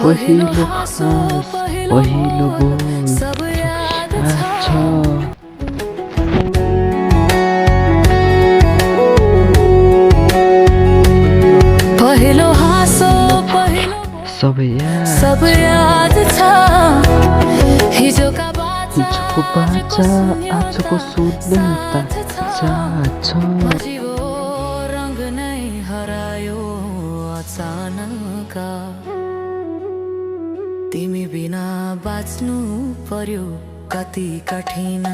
पहिलो हाँस पहिलो बोल सब याद याद छ। छ। पहिलो हाँसो पहिलो सबै याद सब छ। याद छ। हिजोका हिजोको बाचा आजको सोध्ने ताजा छ। जीवो रंग नै हरायो अचानक। तिमी बिना बाँच्नु पर्यो कति कठिन।